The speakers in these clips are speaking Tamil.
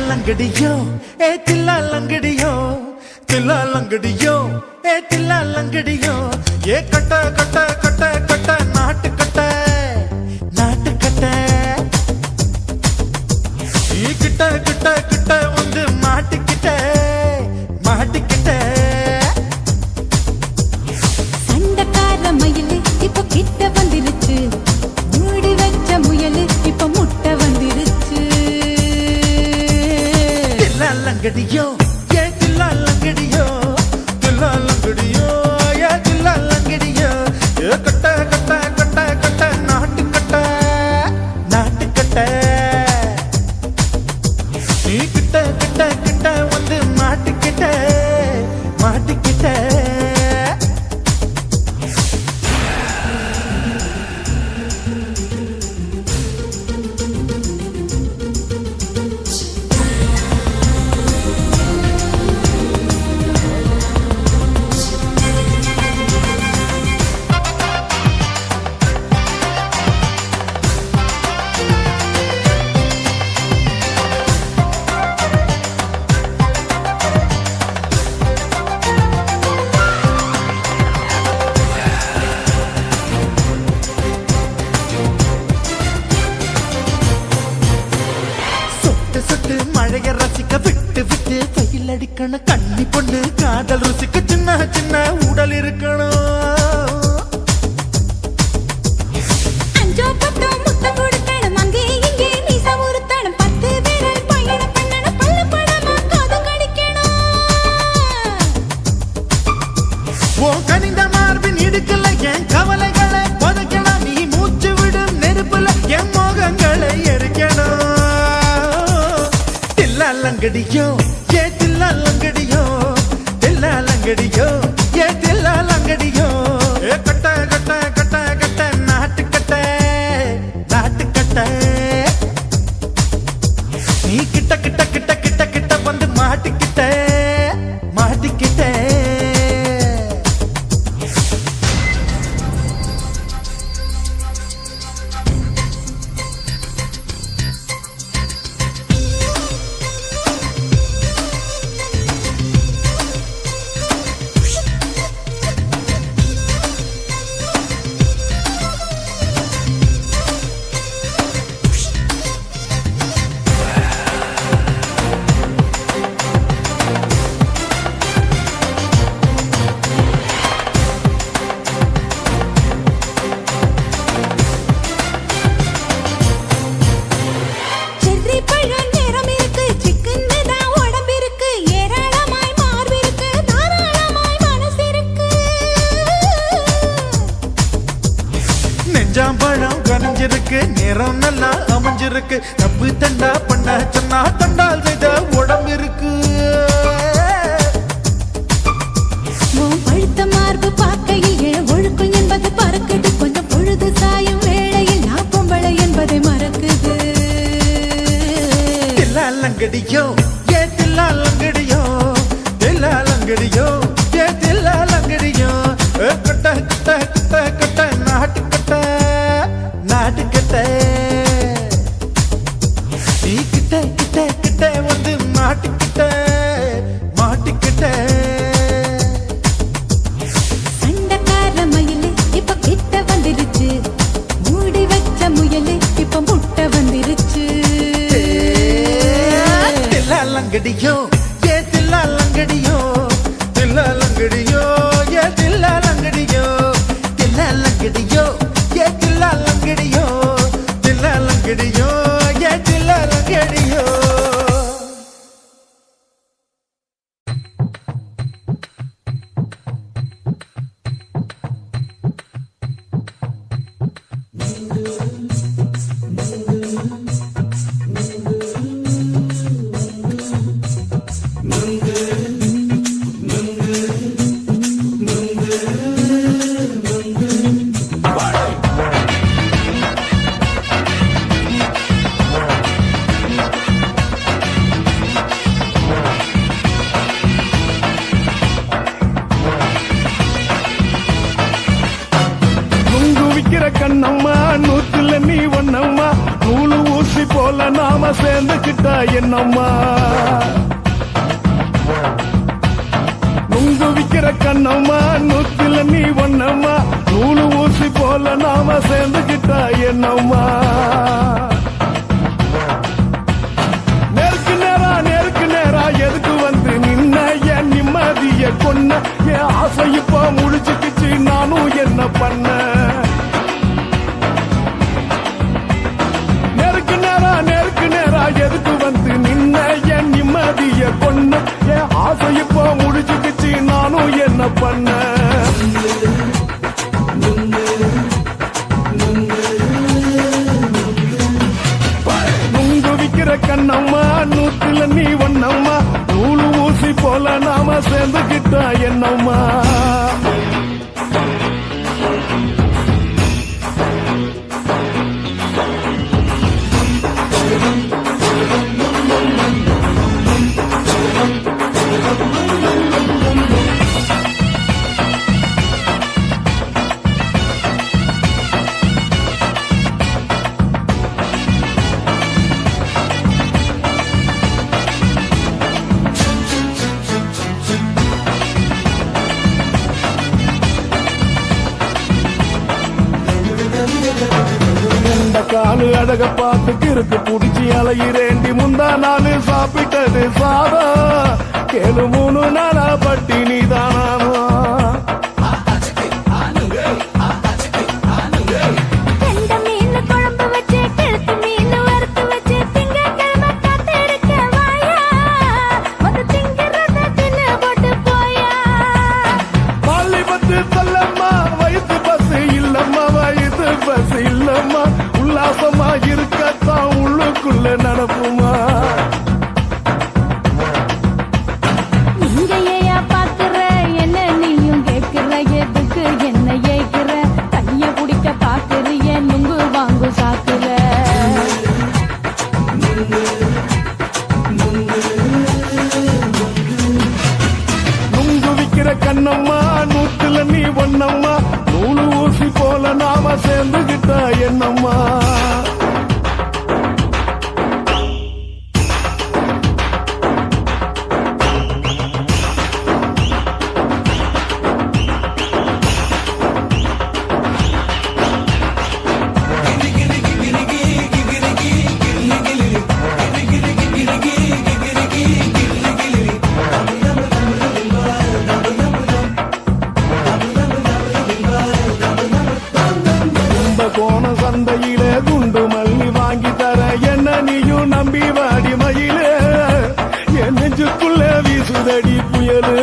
लंगड़ियो ए तिल्ला लंगड़ियो तिल्ला लंगड़ियो ए तिल्ला लंगड़ियो ये कट कट कट कट नाट कट ये किट किट किट வந்து மாட்டிக்கிட்ட சண்டக்கார மயிலு இப்ப கிட்ட வந்துருச்சு மூடி வச்ச முயலு இப்ப முட்டை வந்துருச்சு लंगड़ियो ये तिल्ला लंगड़ियो तिल्ला लंगड़ियो ये तिल्ला लंगड़ियो ये कट कट कट कट नाट कट நீ கிட்ட கிட்ட கிட்ட வந்து மாட்டிக்கிட்ட மழைய ரசிக்க விட்டு விட்டு வெயில் அடிக்கணும் கண்ணி பொண்ணு காதல் ருசிக்க சின்ன சின்ன உடல் இருக்கணும் அஞ்சோ பத்தோ முட்டை கொடுக்கணும் அங்கே இங்கே மீச உருத்தணும் 10 விரல் பயணம் பண்ணணும் பல்ல படமா காது கடிக்கணும் ஓ கனிந்த மார்பின் இடுக்கல என் கவலைகளை புதைக்கணும் நீ மூச்சு விடும் நெருப்புல என் மோகங்களை எரிக்கணும் தில்லாலங்கடியோ ஏ தில்லாலங்கடியோ தில்லாலங்கடியோ ஏ தில்லாலங்கடியோ ஏ கட்ட கட்ட கட்ட கட்ட நாட்டு கட்ட நாட்டு கட்ட நீ கிட்ட கிட்ட கிட்ட கிட்ட கிட்ட வந்து மாட்டிக்கிட்ட மாட்டிக்கிட்ட செர்ரி பழம் நிறம் இருக்கு சிக்கன்னு தான் உடம்பு இருக்கு ஏராளமாய் மார்பு இருக்கு தாராளமாய் மனசு இருக்கு நெஞ்சாம்பழம் கனிஞ்சிருக்கு நிறம் நல்லா அமைஞ்சிருக்கு தப்பு தண்டா பண்ண சொன்னா தண்டால் செய்த உடம்பு இருக்கு உன் பழுத்த மார்பு பார்க்கையில் என் ஒழுக்கம் என்பது பறக்குது கொஞ்சம் பொழுது சாயும் வேளையில் நான் பொம்பளை என்பதை மறக்குது தில்லாலங்கடியோ ஏ தில்லாலங்கடியோ தில்லாலங்கடியோ ஏ தில்லாலங்கடியோ கட்ட கட்ட கட்ட கட்ட நாட்டு கட்ட நாட்டு கட்ட நீ கிட்ட கிட்ட கிட்ட வந்து மாட்டிக்கிட்ட மாட்டிக்கிட்ட சண்டக்கார மயிலு இப்ப கிட்ட வந்துருச்சு மூடி வச்ச முயலு இப்ப முட்டை வந்துருச்சு தில்லாலங்கடியோ ஏ தில்லாலங்கடியோ தில்லாலங்கடியோ ஏ தில்லாலங்கடியோ தில்லாலங்கடியோ ஏ தில்லாலங்கடியோ தில்லாலங்கடியோ ஏ தில்லாலங்கடியோ நுங்கு விக்கிற கண்ணம்மா நூத்துல நீ ஒன்னம்மா நூலு ஊசி போல நாம சேர்ந்துக்கிட்டா என்னம்மா நுங்கு விக்கிற கண்ணம்மா நூத்துல நீ ஒன்னம்மா நூலு ஊசி போல நாம சேர்ந்துக்கிட்டா என்னம்மா நேருக்கு நேரா எதுக்கு வந்து நின்ன என் நிம்மதிய கொன்ன என் ஆசை இப்ப முடிச்சுக்கிச்சு நானும் என்ன பண்ண நேருக்கு நேரா எதுக்கு வந்து நின்ன என் நிம்மதிய கொன்ன என் ஆசை இப்ப முடிச்சுக்கிச்சு நானும் என்ன பண்ண நுங்கு விக்கிற கண்ணம்மா நூத்துல நீ ஒன்னம்மா நூலு ஊசி போல நாம சேர்ந்துக்கிட்டா என்னம்மா காலு அழக பார்த்து கிறுக்கு புடிச்சு அலையிறேண்டி முந்தா நாலு சாப்பிட்டது சாதம் கேளு 3 நாளா பட்டினி தானாமா கெண்ட மீன் குழம்பு வச்சு கிழத்து மீன் வறுத்து வச்சு திங்கட்கிழமை காத்திருக்க வாயா வந்து திங்கிறத தின்னு போட்டு போயா வாலிப பஸ் இல்லம்மா உல்லாசமா இருக்கத்தான் உள்ளுக்குள்ள நடப்புமா நீங்க பாக்குற என்ன நீயும் கேட்கிற எதுக்கு என்ன ஏய்க்கிற தண்ணிய குடிக்க பாக்குறிய நுங்கு வாங்கு சாக்குற நுங்கு விக்கிற கண்ணம்மா நூத்துல நீ ஒன்னம்மா நூலு ஊசி போல நாம சேர்ந்துகிட்ட என்னம்மா கோண சந்தையில குண்டு மல்லி வாங்கி தர என்ன நீயும் நம்பி வாடி மயிலே என் நெஞ்சுக்குள்ள வீசுதடி புயலு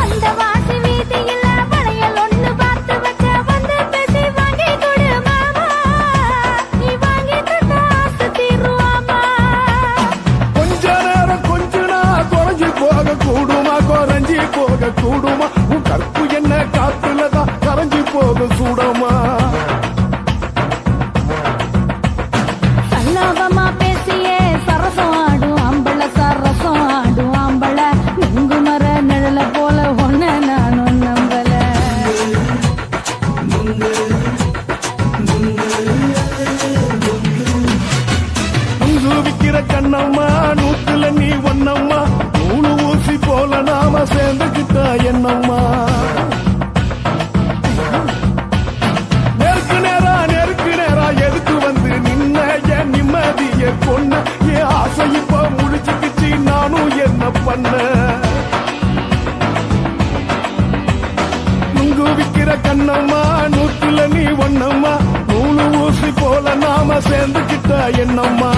அந்த வாசி வீதியில வளையல் ஒண்ணு பார்த்து வச்ச வந்து பேசி வாங்கி கொடு மாமா நீ வாங்கி தந்த ஆசை தீருவாமா கொஞ்ச நேரம் கொஞ்ச நாள் குறைஞ்சி போக கூடுமா குறைஞ்சி போக கூடுமா உன் கற்பு என்ன காத்துலதான் கரைஞ்சி போக சூடமா சல்லாபமா பேசியே சரசம் ஆடும் ஆம்பள சரசம் ஆடும் ஆம்பள நுங்கு மர நிழல போல ஒன்ன நானும் நம்பல நுங்கு விக்கிற கண்ணம்மா நூத்துல நீ ஒன்னம்மா நூலு ஊசி போல நாம சேர்ந்துகிட்ட என்னம்மா நெருக்கு நேரா எதுக்கு வந்து நின்ன என் நிம்மதிய கொன்ன என் ஆசை இப்ப முடிச்சுக்கிச்சு நானும் என்ன பண்ண நுங்கு விக்கிற கண்ணம்மா நூத்துல நீ ஒன்னம்மா நூலு ஊசி போல நாம சேர்ந்துகிட்ட என்னம்மா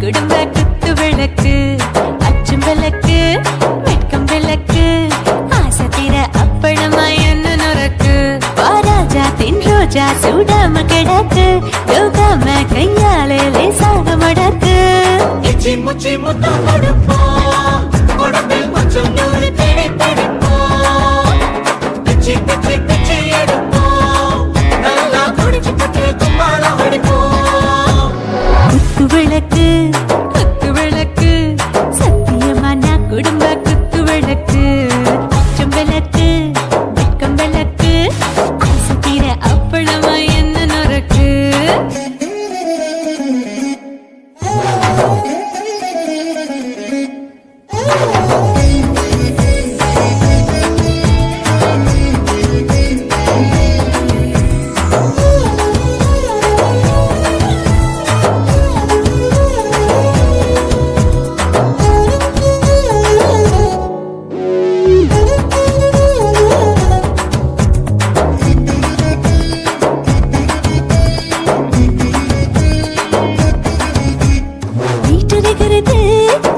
குடும்ப குத்து விளக்கு அச்சும் விளக்கு வெட்கம் விளக்கு ஆசத்திர அப்பளமா என்ன நொறக்கு வாராஜா தின் ரோஜா சூடாம கிடக்கு யோகாம கையாலே லேசாக மடக்கு இச்சி முச்சி முத்தம் கொடுப்போம் உடம்பில் கொஞ்சம் நூறு தேடி பிடிப்போம் பிச்சி பிச்சி பிச்சி எடுப்போம் நல்லா குடிச்சு பட்டு கும்பாலம் அடிப்போம் குத்து விளக்கு குத்து விளக்கு சத்தியமான குடும்ப குத்து விளக்கு அச்சம் விளக்கு வெட்கம் விளக்கு ஆசத்திர அப்பளமா என்ன நொறக்கு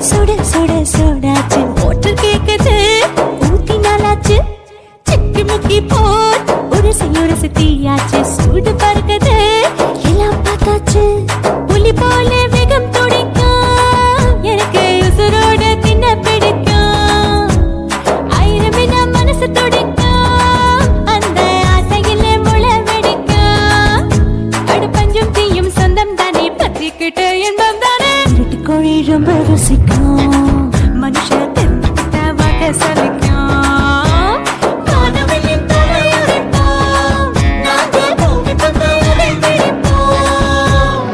சுட சுட சோடாச்சு மோட்டர் கேக்குது ஊத்தி நாளாச்சு சிக்கி முக்கி போர் ஒரு தீயாச்சு சூடு பறக்குது எல்லாம் பார்த்தாச்சு புலி போல வேகம் துடிக்கும் எனக்கு உசுரோட தின்ன பிடிக்கும் ஆயிரம் என்ன மனசு துடிக்கும் அந்த ஆசையில முளை வெடிக்கும் அடுப்பஞ்சும் தீயும் சொந்தம் தானே பத்திக்கிட்டு இன்பம் தானே கோழி ரொம்ப ருசிக்கும் மனுஷ தெரிஞ்சுக்கிட்ட வாக்க சலிக்கும் காதலின் தலையுடைப்போம் நாங்கள் பூமி தந்த உடை வெடிப்போம்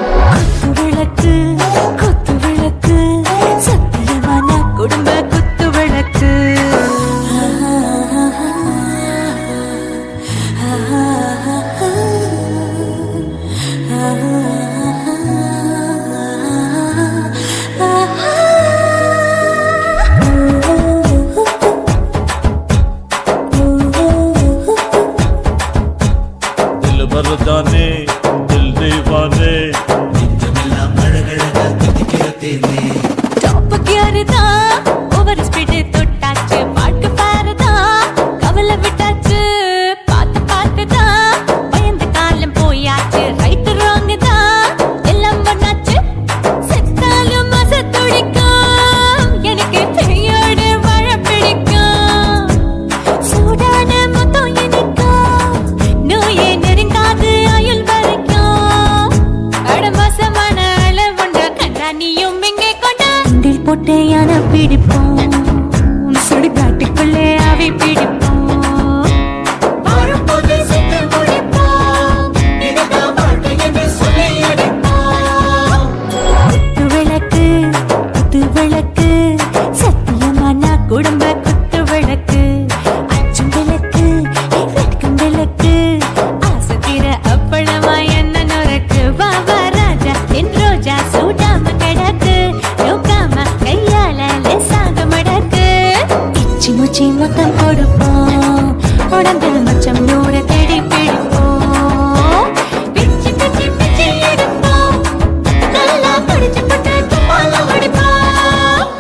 பிடிப்போம் சுடுகாட்டுக்குள்ளே ஆவி பிடிப்போம் வரும்போது சுட்டு முடிப்போம் இதுதான் வாழ்க்கை என்று சொல்லி அடிப்போம் குத்து விளக்கு சத்தியமான குடும்ப குத்து விளக்கு அச்சும் விளக்கு வெட்கம் விளக்கு ஆசை தீர அப்பளமா என்ன நொறுக்கு வாவா ராஜா என் ரோஜா சூடாம கிடக்கு யோகாம கையால லேசாக மடக்கு இச்சி முச்சி மொத்தம் கொடுப்போம் உடம்பு மச்சம் நூறு தேடி பிடிப்போம் பிச்சி பிச்சி பிச்சி எடுப்போம் நல்லா படிச்சு பட்டு துப்பால படிப்போம்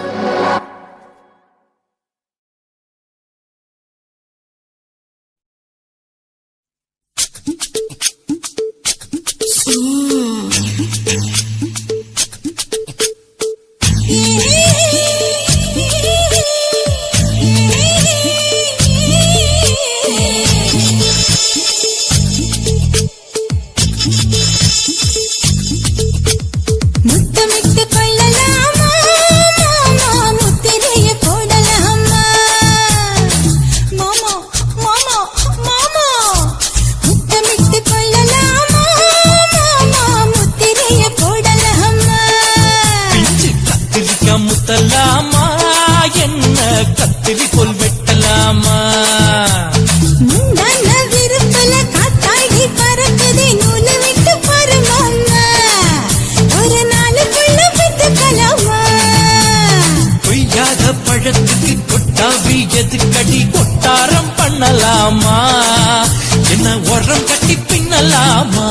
முத்தமிட்டு கொள்ளலாமா மாமா முத்திரைய போடலாமா மாமா மாமா மாமா முத்தமிட்டு கொள்ளலாமா மாமா முத்திரைய போடலாமா பிஞ்சு கத்திரிக்க முத்தலாமா என்ன கத்திரி போல் வெட்டலாமா முந்தான விருப்பல காத்தாடி பறக்குதே நூல விட்டு பாரு மாமா ஒரு நாளுக்குள்ள விட்டுக்கலாமா பொய்யாத பழத்துக்கு கொட்டாவி எதுக்கடி கொட்டாரம் பண்ணலாமா என்ன உரம் கட்டி பின்னலாமா